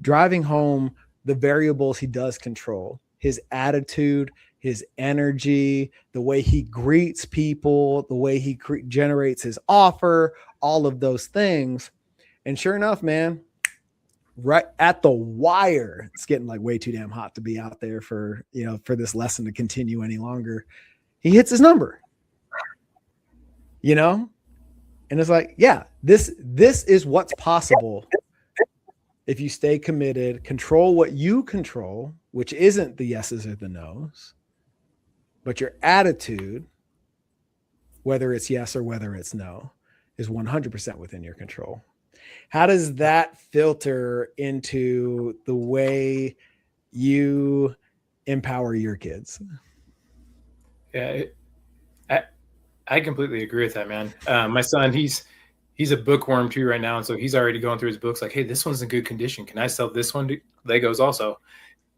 driving home the variables he does control, his attitude, his energy, the way he greets people, the way he generates his offer, all of those things. And sure enough, man, right at the wire, it's getting like way too damn hot to be out there for this lesson to continue any longer. He hits his number, and it's like, yeah, this is what's possible if you stay committed, control what you control, which isn't the yeses or the nos, but your attitude, whether it's yes or whether it's no, is 100% within your control. How does that filter into the way you empower your kids? Yeah, I completely agree with that, man. My son, he's a bookworm too right now, and so he's already going through his books like, hey, this one's in good condition. Can I sell this one to Legos also?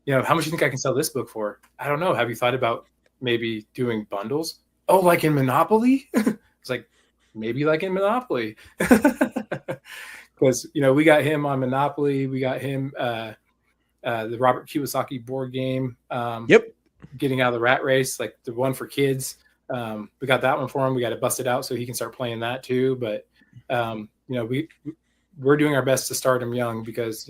How much do you think I can sell this book for? I don't know. Have you thought about maybe doing bundles? Oh, like in Monopoly? It's like, maybe like in Monopoly. Because, we got him on Monopoly. We got him the Robert Kiyosaki board game. Getting out of the rat race, like the one for kids. We got that one for him. We got to bust it out so he can start playing that too. But, we're doing our best to start him young because,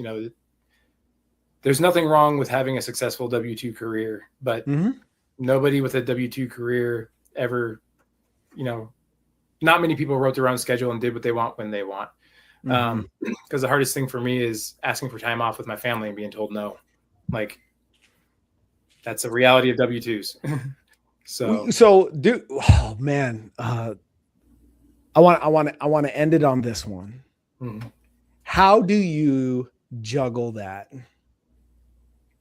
there's nothing wrong with having a successful W-2 career, but nobody with a W-2 career ever, not many people wrote their own schedule and did what they want when they want. Because the hardest thing for me is asking for time off with my family and being told no. Like, that's a reality of W-2s. So dude, oh man, I want to end it on this one. How do you juggle that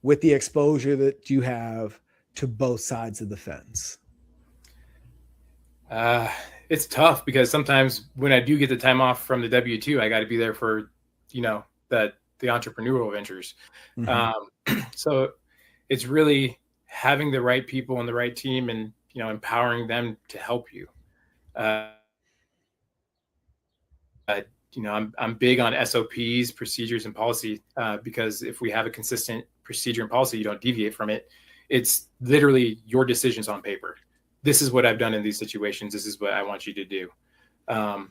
with the exposure that you have to both sides of the fence? It's tough because sometimes when I do get the time off from the W-2, I got to be there for, the entrepreneurial ventures. So it's really having the right people and the right team and, empowering them to help you. I'm big on SOPs, procedures, and policy because if we have a consistent procedure and policy, you don't deviate from it. It's literally your decisions on paper. This is what I've done in these situations. This is what I want you to do. And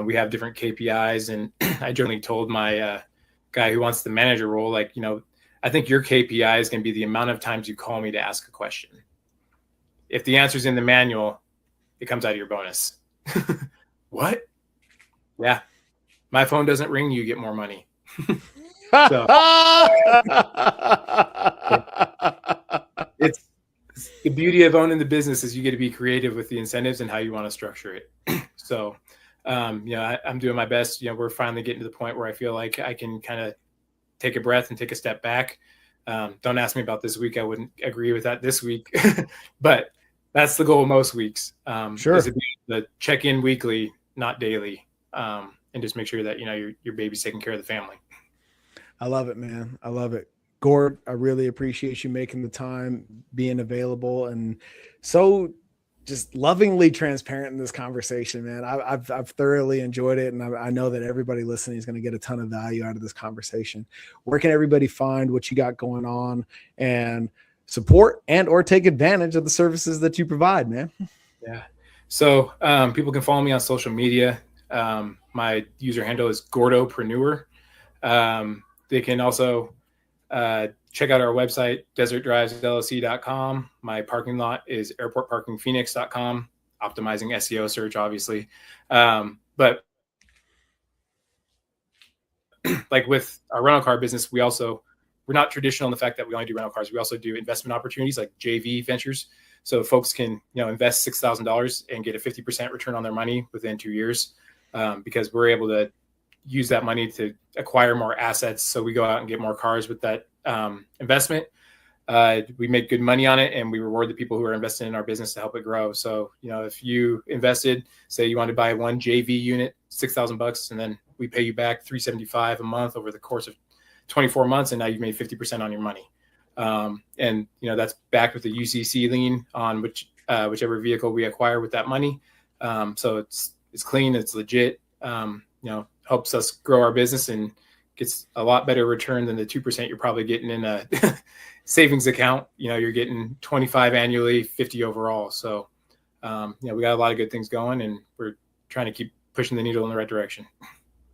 we have different KPIs. And I generally told my guy who wants the manager role, like, I think your KPI is going to be the amount of times you call me to ask a question. If the answer's in the manual, it comes out of your bonus. What? Yeah. My phone doesn't ring, you get more money. So. It's the beauty of owning the business is you get to be creative with the incentives and how you want to structure it. So, I'm doing my best. We're finally getting to the point where I feel like I can kind of take a breath and take a step back. Don't ask me about this week. I wouldn't agree with that this week, but that's the goal most weeks. Sure. Is to be able to check in weekly, not daily, and just make sure that your baby's taking care of the family. I love it, man. I love it. Gord, I really appreciate you making the time, being available, and so just lovingly transparent in this conversation, man. I've thoroughly enjoyed it, and I know that everybody listening is going to get a ton of value out of this conversation. Where can everybody find what you got going on and support and or take advantage of the services that you provide, man? Yeah. So people can follow me on social media. My user handle is Gordopreneur. They can also check out our website, desertdrivesllc.com. My parking lot is airportparkingphoenix.com, optimizing SEO search, obviously. But like with our rental car business, we're not traditional in the fact that we only do rental cars. We also do investment opportunities like JV ventures. So folks can, invest $6,000 and get a 50% return on their money within 2 years, because we're able to use that money to acquire more assets. So we go out and get more cars with that investment. We make good money on it, and we reward the people who are investing in our business to help it grow. So, if you invested, say you want to buy one JV unit, $6,000, and then we pay you back $375 a month over the course of 24 months, and now you've made 50% on your money. And that's backed with a UCC lien on whichever vehicle we acquire with that money. So it's clean, it's legit. Helps us grow our business and gets a lot better return than the 2% you're probably getting in a savings account. You're getting 25 annually, 50 overall. So, we got a lot of good things going, and we're trying to keep pushing the needle in the right direction.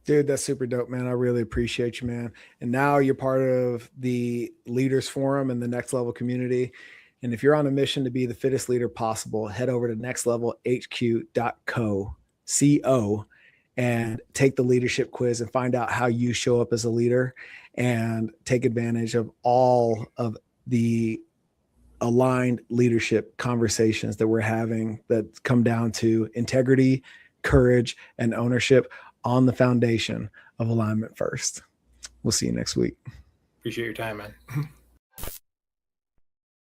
Dude, that's super dope, man. I really appreciate you, man. And now you're part of the Leaders Forum and the Next Level community. And if you're on a mission to be the fittest leader possible, head over to nextlevelhq.co, and take the leadership quiz and find out how you show up as a leader and take advantage of all of the aligned leadership conversations that we're having that come down to integrity, courage, and ownership on the foundation of alignment first. We'll see you next week. Appreciate your time, man.